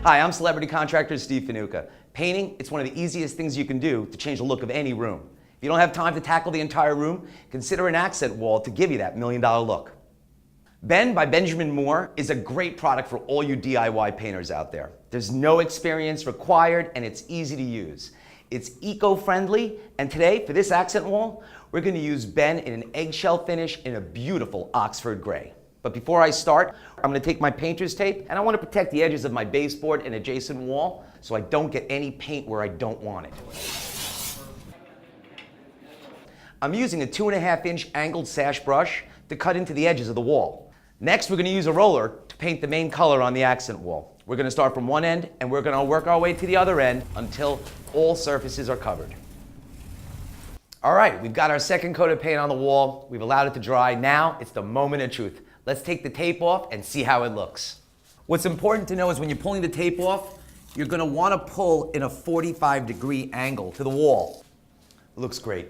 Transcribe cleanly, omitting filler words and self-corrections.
Hi, I'm celebrity contractor Stephen Fanuka. Painting, it's one of the easiest things you can do to change the look of any room. If you don't have time to tackle the entire room, consider an accent wall to give you that $1 million look. Ben by Benjamin Moore is a great product for all you DIY painters out there. There's no experience required and it's easy to use. It's eco-friendly, and today for this accent wall, we're going to use Ben in an eggshell finish in a beautiful Oxford gray. But before I start, I'm going to take my painter's tape and I want to protect the edges of my baseboard and adjacent wall so I don't get any paint where I don't want it. I'm using a 2.5-inch angled sash brush to cut into the edges of the wall. Next, we're going to use a roller to paint the main color on the accent wall. We're going to start from one end and we're going to work our way to the other end until all surfaces are covered. All right, we've got our second coat of paint on the wall. We've allowed it to dry. Now it's the moment of truth. Let's take the tape off and see how it looks. What's important to know is when you're pulling the tape off, you're going to want to pull in a 45-degree angle to the wall. It looks great.